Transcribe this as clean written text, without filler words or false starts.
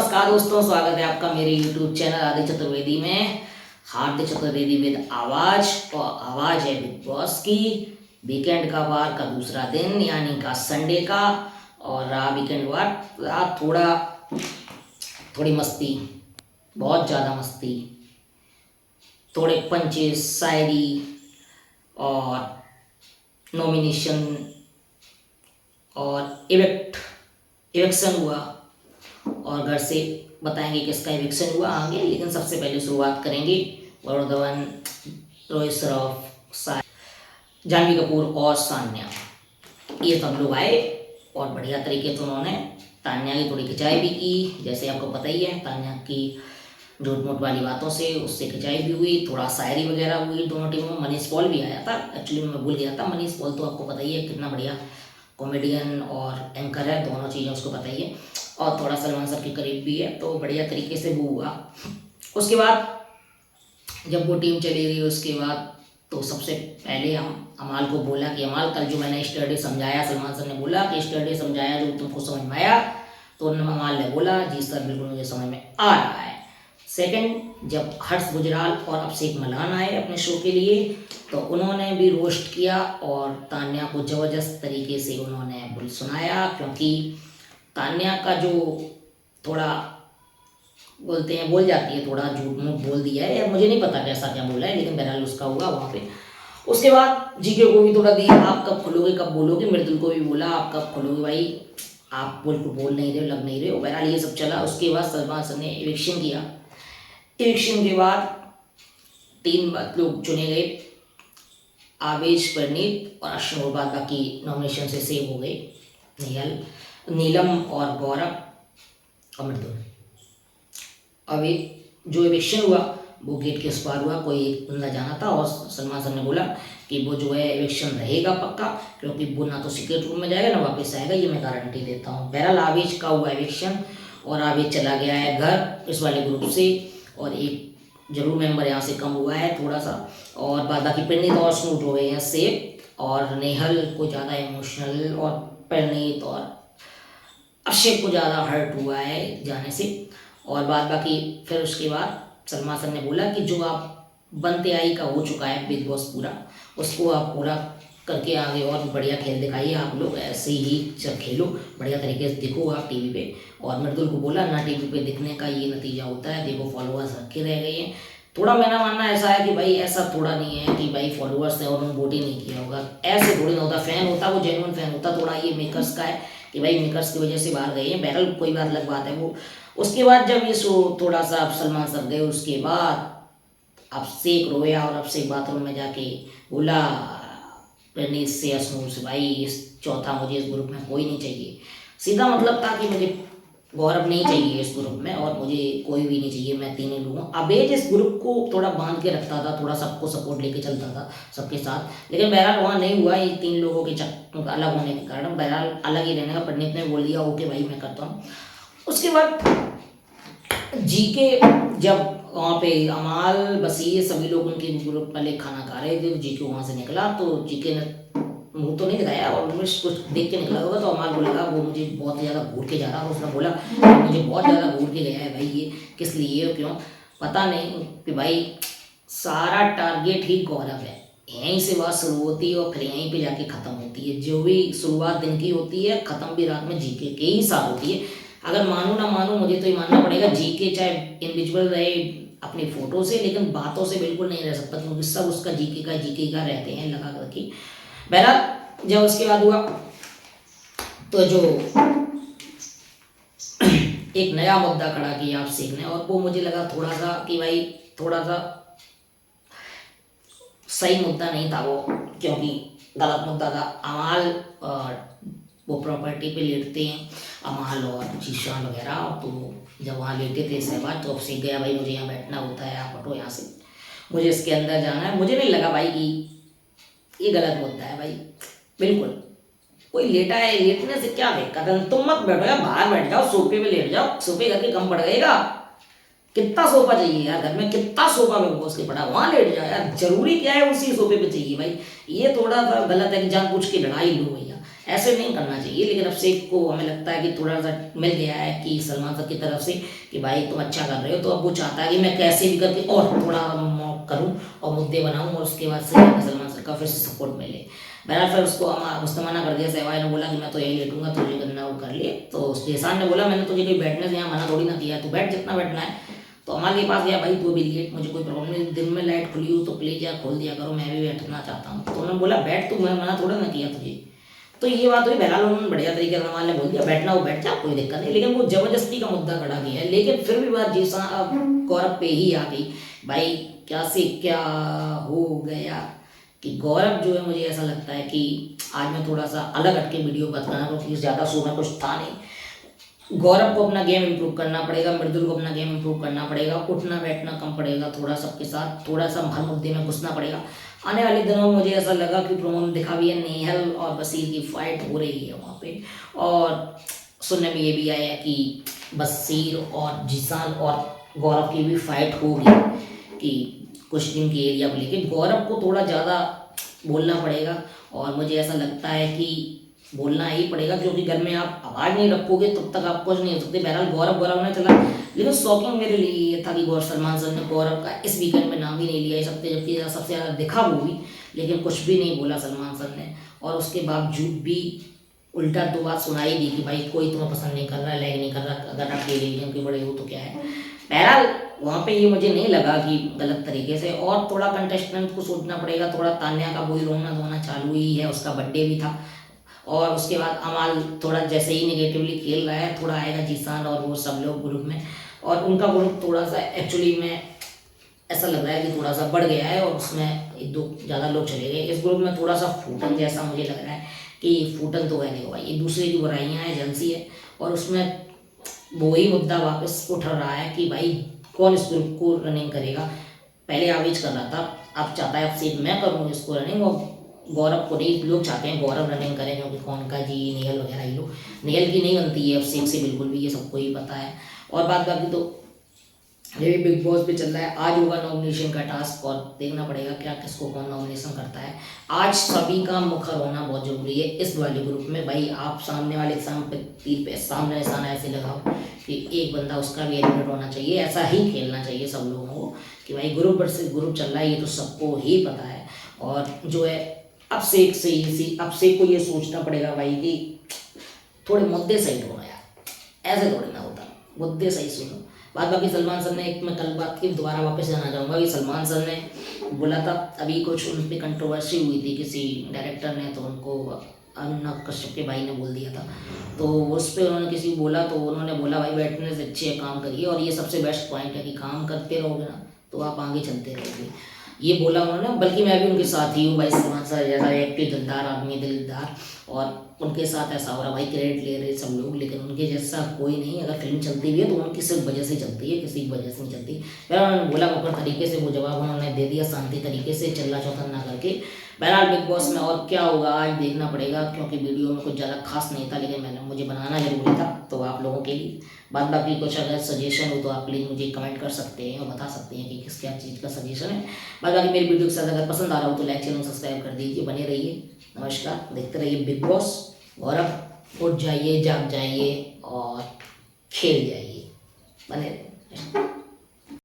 नमस्कार दोस्तों, स्वागत है आपका मेरे YouTube चैनल आदि चतुर्वेदी में। हार्दिक चतुर्वेदी विद आवाज, और आवाज है बिग बॉस की। वीकेंड का वार का दूसरा दिन यानी का संडे का, और रहा वीकेंड वार। रात थोड़ी मस्ती, बहुत ज़्यादा मस्ती, थोड़े पंचेस, शायरी और नॉमिनेशन और इवेक्शन हुआ। और घर से बताएंगे किसका इविक्शन हुआ आगे, लेकिन सबसे पहले शुरुआत करेंगे वरुण धवन, रोहित श्रॉफ, जानवी कपूर और सान्या। ये सब लोग आए और बढ़िया तरीके से उन्होंने तान्या की थोड़ी खिंचाई भी की। जैसे आपको पता ही है, तान्या की झूठ मूठ वाली बातों से उससे खिंचाई भी हुई, थोड़ा शायरी वगैरह हुई दोनों टीमों में। मनीष पॉल भी आया था, एक्चुअली मैं भूल गया था। मनीष पॉल तो आपको पता ही है कितना बढ़िया कॉमेडियन और एंकर है, दोनों चीज़ें उसको पता ही है, और थोड़ा सलमान सर के करीब भी है, तो बढ़िया तरीके से वो हुआ। उसके बाद जब वो टीम चली गई, उसके बाद तो सबसे पहले हम अमाल को बोला कि अमाल, कल जो मैंने स्टडी समझाया, सलमान सर ने बोला कि स्टडी समझाया जो तुमको समझ में आया, तो अमाल ने बोला जी सर बिल्कुल मुझे समझ में आ रहा है। सेकंड, जब हर्ष गुजराल और अभिषेक मल्हान आए अपने शो के लिए, तो उन्होंने भी रोस्ट किया और तान्या को ज़बरदस्त तरीके से उन्होंने बुल सुनाया, क्योंकि तान्या का जो थोड़ा बोलते हैं, बोल जाती है, थोड़ा झूठ मूठ बोल दिया है, या मुझे नहीं पता कैसा क्या बोला है, लेकिन बहरहाल उसका हुआ वहाँ पे। उसके बाद जीके को भी थोड़ा दिया, आप कब खुलोगे कब बोलोगे। मृदुल को भी बोला आप कब खुलोगे भाई, आप बोल नहीं रहे हो, लग नहीं रहे हो। बहरहाल ये सब चला। उसके बाद सलमान सर ने इविक्शन किया। इलेक्शन के बाद 3 लोग चुने गए, आवेश, परनीत और अश्विन। और बाद बाकी नॉमिनेशन से सेव हो गए, नीलम और गौरव और मृदुल। अभी जो इलेक्शन हुआ वो गेट के उस पार हुआ, कोई एक बंदा जाना था, और सलमान सर ने बोला कि वो जो है इलेक्शन रहेगा पक्का, क्योंकि वो ना तो सीक्रेट रूम में जाएगा ना वापस आएगा, ये मैं गारंटी देता हूँ। बहरहाल आवेश का हुआ इलेक्शन, और आवेश चला गया है घर इस वाले ग्रुप से, और एक जरूर मेंबर यहाँ से कम हुआ है थोड़ा सा, और बाद बाकी प्रणीत और स्नूट हो गए हैं सेफ, और नेहल को ज़्यादा इमोशनल, और प्रणीत और अभिषेक को ज़्यादा हर्ट हुआ है जाने से। और बाद बाकी फिर उसके बाद सलमान सर ने बोला कि जो आप बनते आई का हो चुका है बिग बॉस पूरा, उसको आप पूरा करके आगे और बढ़िया खेल दिखाइए। आप लोग ऐसे ही सब खेलो, बढ़िया तरीके से दिखो आप टीवी पे। और मृदुल को बोला ना टीवी पे दिखने का ये नतीजा होता है, देखो फॉलोअर्स रखे रह गए हैं। थोड़ा मेरा मानना ऐसा है कि भाई ऐसा थोड़ा नहीं है कि भाई फॉलोअर्स है और उन्होंने वोट ही नहीं किया होगा, ऐसे थोड़ी ना होता। फैन होता वो जेन्युइन फैन होता, थोड़ा ये मेकर्स का है कि भाई मेकर्स की वजह से बाहर गए हैं। बहरहाल कोई बात अलग बात है वो। उसके बाद जब ये शो थोड़ा सा अब सलमान सर गए, उसके बाद अभिषेक रोया, और अभिषेक बाथरूम में जाके बोला प्रणीत से, असनूर से, भाई इस चौथा मुझे इस ग्रुप में कोई नहीं चाहिए। सीधा मतलब था कि मुझे गौरव नहीं चाहिए इस ग्रुप में, और मुझे कोई भी नहीं चाहिए, मैं 3 ही लूँगा। अबेज इस ग्रुप को थोड़ा बांध के रखता था, थोड़ा सबको सपोर्ट लेके चलता था सबके साथ, लेकिन बहरहाल वहाँ नहीं हुआ। ये 3 लोगों के चक्कर अलग होने के कारण बहरहाल अलग ही रहने का प्रणीत ने बोल दिया ओके भाई मैं करता हूँ। उसके बाद जीके जब वहाँ पे अमाल, बसीर, सभी लोग उनके ग्रुप वाले खाना खा रहे थे, तो जीके वहाँ से निकला, तो जीके ने मुंह तो नहीं दिखाया और कुछ देख के निकला होगा, तो अमाल को लगा वो मुझे बहुत ज़्यादा घूर के जा रहा है। उसने बोला मुझे बहुत ज़्यादा घूर के गया है भाई, ये किस लिए क्यों पता नहीं, कि भाई सारा टारगेट ही गौरव है, यहीं से बात शुरू होती है और फिर यहीं पे जाके ख़त्म होती है। जो भी शुरुआत दिन की होती है, ख़त्म भी रात में जीके के ही साथ होती है। अगर मानो ना मानो, मुझे तो ये मानना पड़ेगा, जीके चाहे इंडिविजुअल रहे अपनी फोटो से, लेकिन बातों से बिल्कुल नहीं रह सकता, क्योंकि सब उसका जीके का रहते हैं लगा करके। बहरहाल जब उसके बाद हुआ, तो जो एक नया मुद्दा खड़ा किया आप सीखने, और वो मुझे लगा थोड़ा सा कि भाई थोड़ा सा सही मुद्दा नहीं था वो, क्योंकि गलत मुद्दा था। अमाल वो प्रॉपर्टी पे लेटते हैं, अमाल और जीशान वगैरह, तो जब वहाँ लेटे थे सहबाज, तो अब सीख गया भाई मुझे यहाँ बैठना होता है, आप हटो यहाँ से, मुझे इसके अंदर जाना है। मुझे नहीं लगा भाई कि ये गलत मुद्दा है भाई, बिल्कुल। कोई लेटा है, लेटने से क्या दिक्कत है, तुम मत बैठो यार, बाहर बैठ जाओ, सोफे पे लेट जाओ, सोफे घर के कम पड़ गएगा, कितना सोफा चाहिए यार घर में, कितना सोफा में घोस के पड़ा, वहाँ लेट जाओ यार, जरूरी क्या है उसी सोफे पे चाहिए भाई। ये थोड़ा सा गलत है कि जानबूझ के लड़ाई लो भैया, ऐसे नहीं करना चाहिए। लेकिन अभिषेक को हमें लगता है कि थोड़ा सा मिल गया है कि सलमान सर की तरफ से कि भाई तुम अच्छा कर रहे हो, तो अब वो चाहता है कि मैं कैसे भी करके और थोड़ा मॉक करूँ और मुद्दे बनाऊँ और उसके बाद से सलमान सर का फिर से सपोर्ट मिले। बहरहाल फिर उसने मना कर दिया। सहवाग ने बोला कि मैं तो यही लेटूंगा, तुझे करना वो कर लिए। तो जेसान ने बोला मैंने तुझे कोई बैठने से यहाँ मना थोड़ी ना किया, तू बैठ जितना बैठना है। तो अमाल के पास गया, भाई तू भी लेट, मुझे कोई प्रॉब्लम नहीं, दिन में लाइट खुली हो तो प्लीज या खोल दिया करो, मैं भी बैठना चाहता हूँ। तो उन्होंने बोला बैठ, तू मैं मना थोड़ा ना किया तुझे। तो ये बात हुई। बहरहाल उन्होंने बढ़िया तरीके से अमाल ने बोल दिया बैठना हो बैठ जा, कोई दिक्कत नहीं। लेकिन वो जबरदस्ती का मुद्दा खड़ा किया है। लेकिन फिर भी बात जीसान गौरव पे ही आ गई। भाई क्या से क्या हो गया कि गौरव जो है, मुझे ऐसा लगता है कि आज मैं थोड़ा सा अलग हटके वीडियो बताना, क्योंकि ज़्यादा शो में कुछ था नहीं। गौरव को अपना गेम इंप्रूव करना पड़ेगा, मृदुल को अपना गेम इंप्रूव करना पड़ेगा, उठना बैठना कम पड़ेगा, थोड़ा सबके साथ थोड़ा सा हर मुद्दे में घुसना पड़ेगा। आने वाले दिनों में मुझे ऐसा लगा कि प्रोमो में दिखा भी है नेहल और बसीर की फाइट हो रही है वहाँ पे, और सुनने में ये भी आया कि बसीर और जीसान और गौरव की भी फाइट होगी कि कुछ दिन की एरिया को लेके गौरव को थोड़ा ज़्यादा बोलना पड़ेगा। और मुझे ऐसा लगता है कि बोलना ही पड़ेगा, क्योंकि घर में आप आवाज़ नहीं रखोगे तब तक आप कुछ नहीं हो सकते। बहरहाल गौरव गौरव ने चला, लेकिन शॉकिंग मेरे लिए ये था कि सलमान सर ने गौरव का इस वीकेंड में नाम ही नहीं लिया इस हफ्ते, जबकि सबसे ज़्यादा दिखा वो भी, लेकिन कुछ भी नहीं बोला सलमान सर ने। और उसके बावजूद भी उल्टा दो बात सुनाई दी कि भाई कोई तुम्हें पसंद नहीं कर रहा, लाइक नहीं कर रहा, अगर आप टेलीविजन के बड़े हो तो क्या है। बहरहाल वहाँ पे ये मुझे नहीं लगा कि गलत तरीके से, और थोड़ा कंटेस्टेंट को सोचना पड़ेगा। थोड़ा तान्या का वही रोना धोना चालू ही है, उसका बर्थडे भी था। और उसके बाद अमाल थोड़ा जैसे ही निगेटिवली खेल रहा है, थोड़ा आएगा जीसान और वो सब लोग ग्रुप में, और उनका ग्रुप थोड़ा सा एक्चुअली में ऐसा लग रहा है कि थोड़ा सा बढ़ गया है, और उसमें एक दो ज़्यादा लोग चले गए। इस ग्रुप में थोड़ा सा फूटन जैसा मुझे लग रहा है कि फूटन तो है नहीं भाई, एक दूसरे की बुराइयाँ हैं, एजेंसी है, और उसमें वही मुद्दा वापस उठ रहा है कि भाई कौन इस ग्रुप को रनिंग करेगा। पहले आवेज कर रहा था, अब चाहता है अब से मैं करूँ इसको रनिंग, और गौरव को नहीं, लोग चाहते हैं गौरव रनिंग करें, क्योंकि कौन का जी नेहल वगैरह ये लोग, नेहल की नहीं बनती है अभिषेक से बिल्कुल भी, ये सबको ही पता है। और बात बाकी तो ये भी बिग बॉस पे चल रहा है, आज होगा नॉमिनेशन का टास्क, और देखना पड़ेगा क्या किसको कौन नॉमिनेशन करता है। आज सभी का मुखर होना बहुत जरूरी है इस वाले ग्रुप में। भाई आप सामने वाले तीर पे सामने निशाना ऐसे लगाओ कि एक बंदा उसका भी एलिमिनेट होना चाहिए। ऐसा ही खेलना चाहिए सब लोगों को कि भाई ग्रुप वर्सेस ग्रुप चल रहा है, ये तो सबको ही पता है। और जो है अभिषेक को ये सोचना पड़ेगा भाई कि थोड़े मुद्दे सही ढूंढो यार, ऐसे थोड़ी ना होता, मुद्दे सही सुनो। बात बाकी सलमान सर ने, एक मैं कल बात की दोबारा वापस जाना चाहूँगा कि सलमान सर ने बोला था अभी कुछ उन पर कंट्रोवर्सी हुई थी किसी डायरेक्टर ने, तो उनको अनुराग कश्यप के भाई ने बोल दिया था, तो उस पर उन्होंने किसी को बोला, तो उन्होंने बोला भाई बैठने से अच्छे काम करिए, और ये सबसे बेस्ट पॉइंट है कि काम करते रहोगे ना तो आप आगे चलते रहोगे, ये बोला उन्होंने। बल्कि मैं भी उनके साथ ही हूँ भाई, सलमान सर जैसा एक्टिव दिलदार आदमी, दिलदार, और उनके साथ ऐसा हो रहा भाई, क्रेडिट ले रहे सब लोग, लेकिन उनके जैसा कोई नहीं। अगर फिल्म चलती भी है तो उनकी सिर्फ वजह से चलती है, किसी की वजह से नहीं चलती। फिर उन्होंने बोला मुकर तरीके से वो जवाब उन्होंने दे दिया, शांति तरीके से, चिल्ला चौथन ना करके। बहरहाल बिग बॉस में और क्या होगा आज देखना पड़ेगा, क्योंकि वीडियो में कुछ ज़्यादा खास नहीं था, लेकिन मुझे बनाना जरूरी था तो आप लोगों के लिए। बाद बाकी कुछ अगर सजेशन हो तो आप प्लीज़ मुझे कमेंट कर सकते हैं और बता सकते हैं कि किस क्या चीज़ का सजेशन है। बाद बाकी मेरी वीडियो के साथ अगर पसंद आ रहा हो तो लाइक चैनल सब्सक्राइब कर दीजिए, बने रहिए। नमस्कार, देखते रहिए बिग बॉस। गौरव उठ जाइए, जाग जाइए और खेल जाइए, बने रहिए।